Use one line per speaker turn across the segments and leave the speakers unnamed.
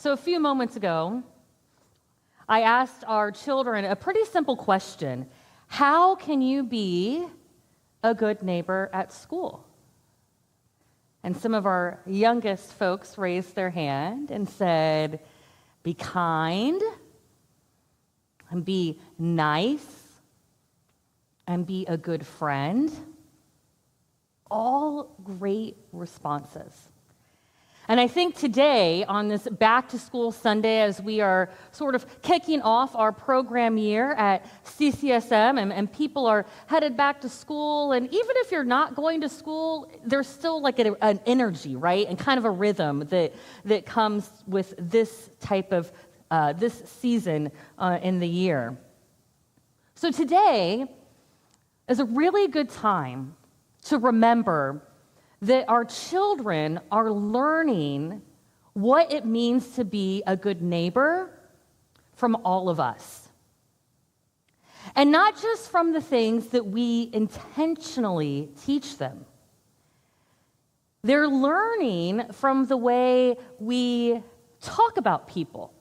So a few moments ago, I asked our children a pretty simple question. How can you be a good neighbor at school? And some of our youngest folks raised their hand and said, be kind, and be nice, and be a good friend. All great responses. And I think today, on this Back to School Sunday, as we are sort of kicking off our program year at CCSM, and people are headed back to school, and even if you're not going to school, there's still like an energy, right? And kind of a rhythm that comes with this type of, this season in the year. So today is a really good time to remember that our children are learning what it means to be a good neighbor from all of us. And not just from the things that we intentionally teach them. They're learning from the way we talk about people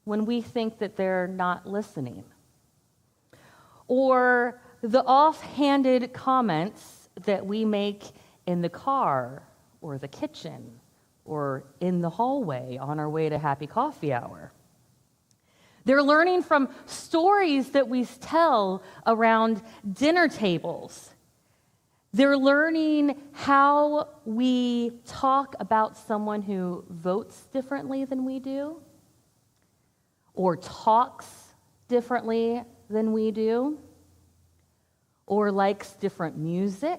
when we think that they're not listening. Or the offhanded comments that we make in the car or the kitchen or in the hallway on our way to happy coffee hour. They're learning from stories that we tell around dinner tables. They're learning how we talk about someone who votes differently than we do or talks differently than we do or likes different music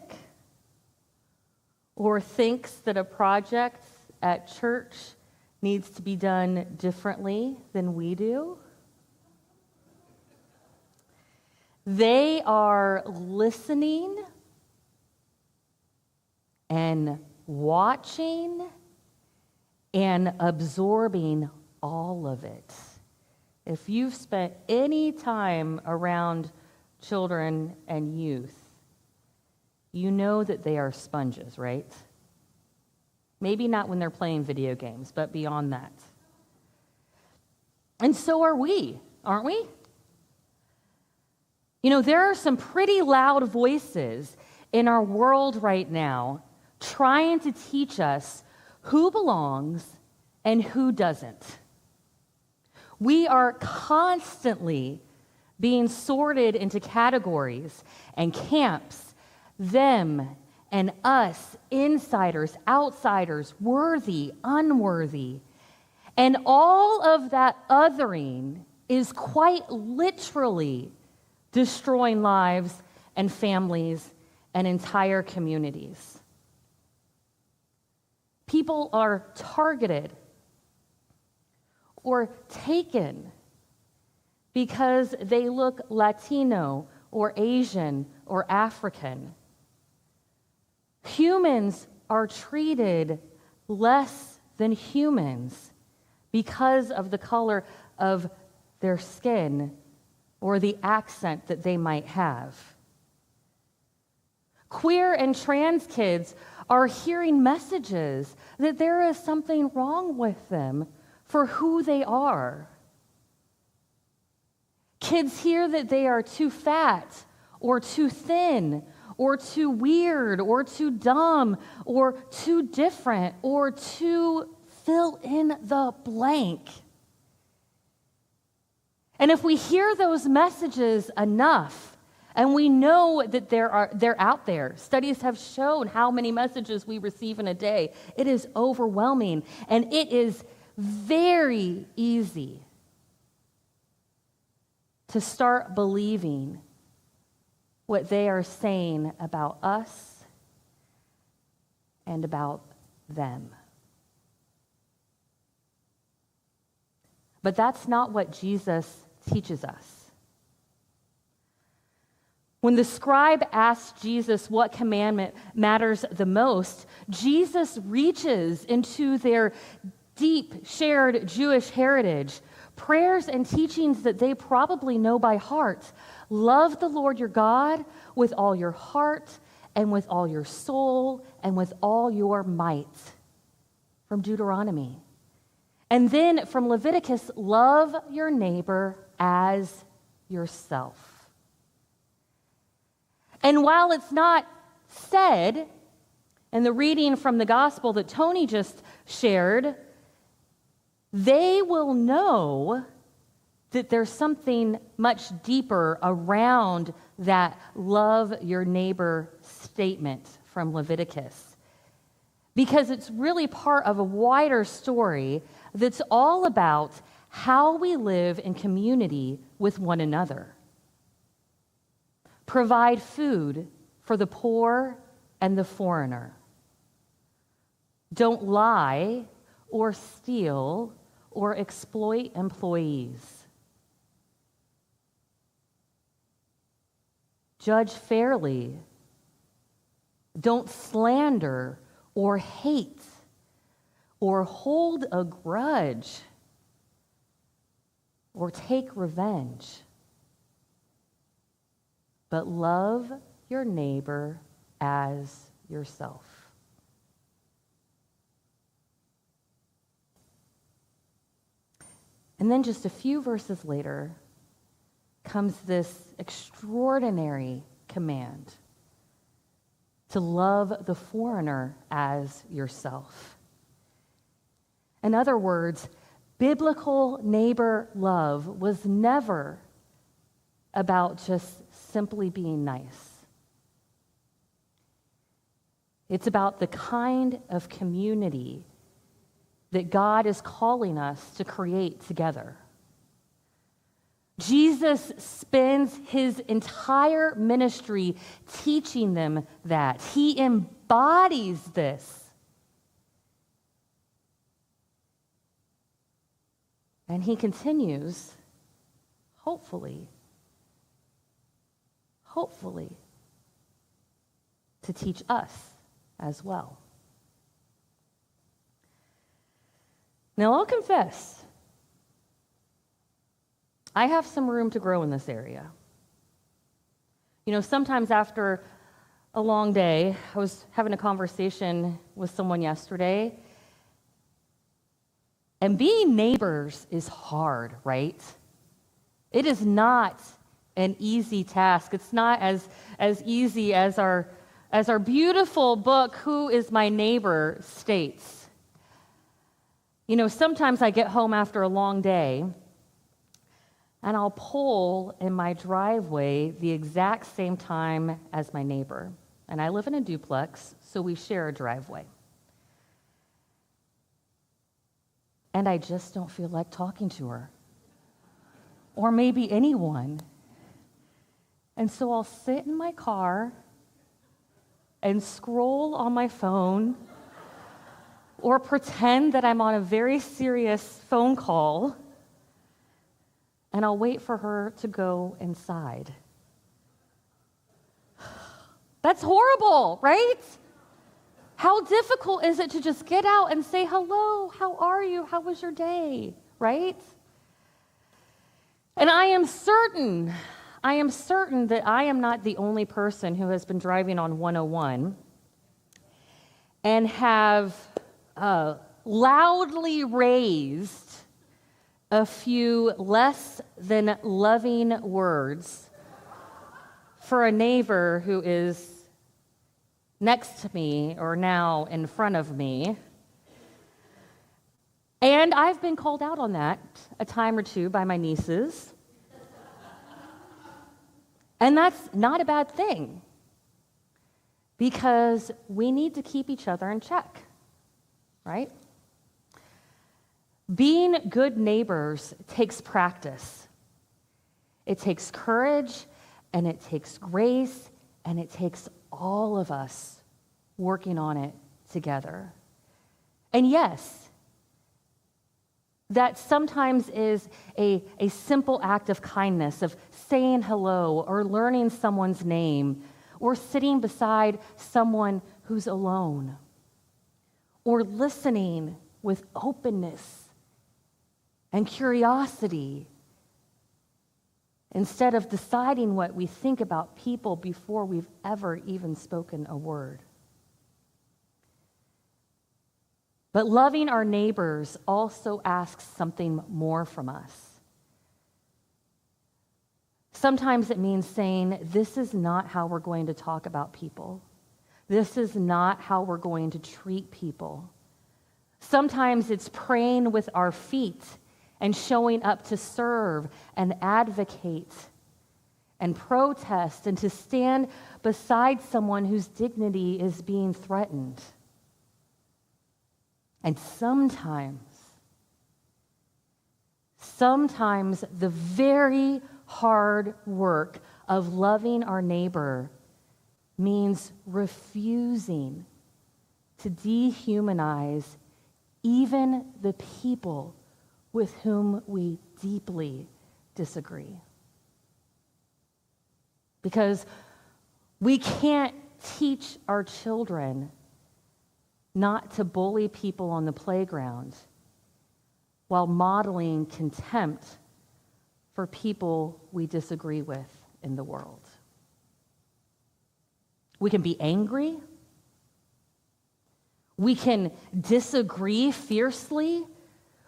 or thinks that a project at church needs to be done differently than we do. They are listening and watching and absorbing all of it. If you've spent any time around children and youth, you know that they are sponges, right? Maybe not when they're playing video games, but beyond that. And so are we, aren't we? You know, there are some pretty loud voices in our world right now trying to teach us who belongs and who doesn't. We are constantly being sorted into categories and camps, them and us, insiders, outsiders, worthy, unworthy. And all of that othering is quite literally destroying lives and families and entire communities. People are targeted or taken because they look Latino or Asian or African. Humans are treated less than humans because of the color of their skin or the accent that they might have. Queer and trans kids are hearing messages that there is something wrong with them for who they are. Kids hear that they are too fat or too thin or too weird or too dumb or too different or too fill in the blank. And if we hear those messages enough, and we know that they're out there. Studies have shown how many messages we receive in a day. It is overwhelming, and it is very easy to start believing what they are saying about us and about them. But that's not what Jesus teaches us. When the scribe asked Jesus what commandment matters the most, Jesus reaches into their deep shared Jewish heritage, prayers and teachings that they probably know by heart. Love the Lord your God with all your heart and with all your soul and with all your might, from Deuteronomy. And then from Leviticus, love your neighbor as yourself. And while it's not said in the reading from the gospel that Tony just shared, they will know that there's something much deeper around that love your neighbor statement from Leviticus. Because it's really part of a wider story that's all about how we live in community with one another. Provide food for the poor and the foreigner. Don't lie or steal or exploit employees. Judge fairly. Don't slander or hate or hold a grudge or take revenge. But love your neighbor as yourself. And then just a few verses later comes this extraordinary command to love the foreigner as yourself. In other words, biblical neighbor love was never about just simply being nice. It's about the kind of community that God is calling us to create together. Jesus spends his entire ministry teaching them that. He embodies this. And he continues, hopefully, to teach us as well. Now, I'll confess, I have some room to grow in this area. You know, sometimes after a long day, I was having a conversation with someone yesterday, and being neighbors is hard, right? It is not an easy task. It's not as easy as our beautiful book, Who is My Neighbor, states. You know, sometimes I get home after a long day, and I'll pull in my driveway the exact same time as my neighbor. And I live in a duplex, so we share a driveway. And I just don't feel like talking to her. Or maybe anyone. And so I'll sit in my car and scroll on my phone or pretend that I'm on a very serious phone call, and I'll wait for her to go inside. That's horrible, right? How difficult is it to just get out and say, hello, how are you? How was your day, right? And I am certain that I am not the only person who has been driving on 101 and have loudly raised a few less than loving words for a neighbor who is next to me or now in front of me. And I've been called out on that a time or two by my nieces. And that's not a bad thing, because we need to keep each other in check, right? Being good neighbors takes practice. It takes courage, and it takes grace, and it takes all of us working on it together. And yes, that sometimes is a simple act of kindness, of saying hello or learning someone's name or sitting beside someone who's alone or listening with openness and curiosity instead of deciding what we think about people before we've ever even spoken a word. But loving our neighbors also asks something more from us. Sometimes it means saying, this is not how we're going to talk about people. This is not how we're going to treat people. Sometimes it's praying with our feet and showing up to serve and advocate and protest and to stand beside someone whose dignity is being threatened. And sometimes the very hard work of loving our neighbor means refusing to dehumanize even the people with whom we deeply disagree. Because we can't teach our children not to bully people on the playground while modeling contempt for people we disagree with in the world. We can be angry. We can disagree fiercely.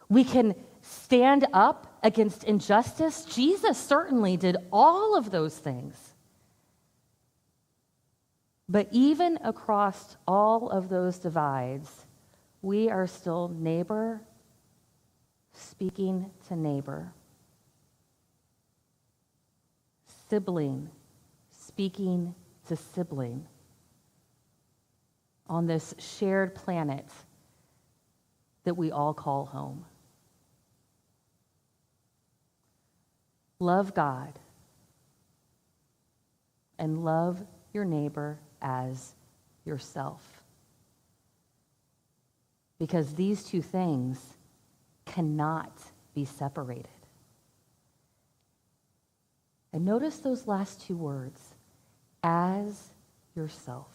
We can stand up against injustice. Jesus certainly did all of those things. But even across all of those divides, we are still neighbor speaking to neighbor. Sibling speaking to sibling on this shared planet that we all call home. Love God and love your neighbor as yourself. Because these two things cannot be separated. And notice those last two words, as yourself.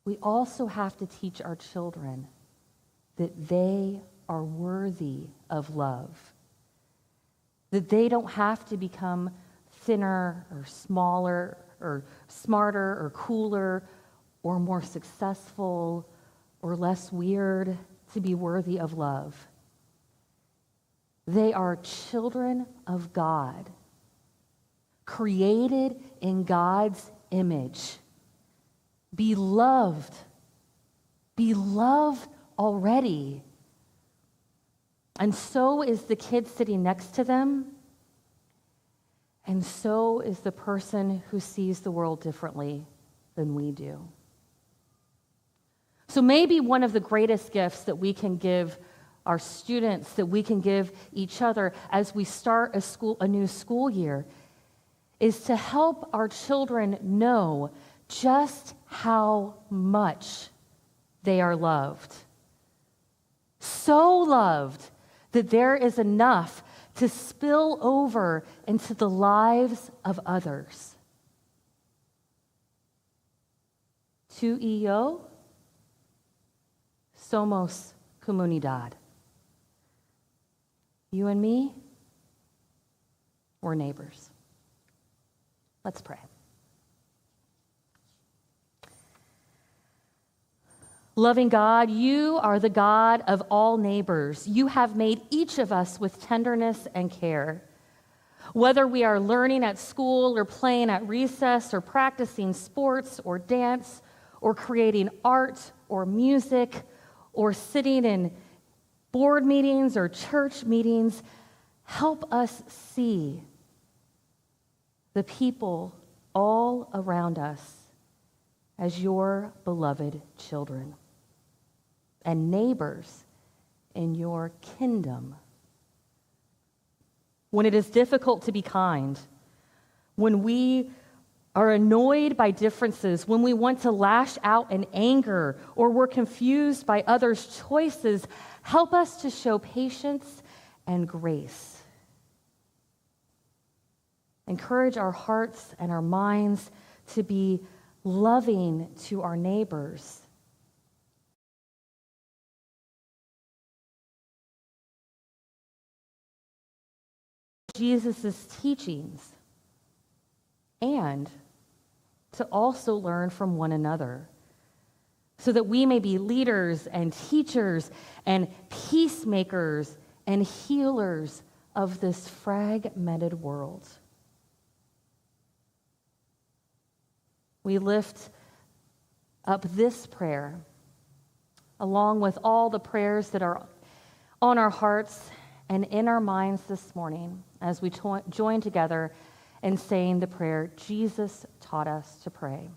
We also have to teach our children that they are worthy of love, that they don't have to become thinner or smaller or smarter or cooler or more successful or less weird to be worthy of love. They are children of God, created in God's image, beloved already. And so is the kid sitting next to them, and so is the person who sees the world differently than we do. So maybe one of the greatest gifts that we can give our students, that we can give each other as we start a new school year, is to help our children know just how much they are loved. So loved that there is enough to spill over into the lives of others. Tu y yo somos comunidad. You and me, we're neighbors. Let's pray. Loving God, you are the God of all neighbors. You have made each of us with tenderness and care. Whether we are learning at school or playing at recess or practicing sports or dance or creating art or music or sitting in board meetings or church meetings, help us see the people all around us as your beloved children and neighbors in your kingdom. When it is difficult to be kind, when we are annoyed by differences, when we want to lash out in anger or we're confused by others' choices, help us to show patience and grace. Encourage our hearts and our minds to be loving to our neighbors. Jesus' teachings, and to also learn from one another. so that we may be leaders and teachers and peacemakers and healers of this fragmented world. We lift up this prayer along with all the prayers that are on our hearts and in our minds this morning as we join together in saying the prayer Jesus taught us to pray.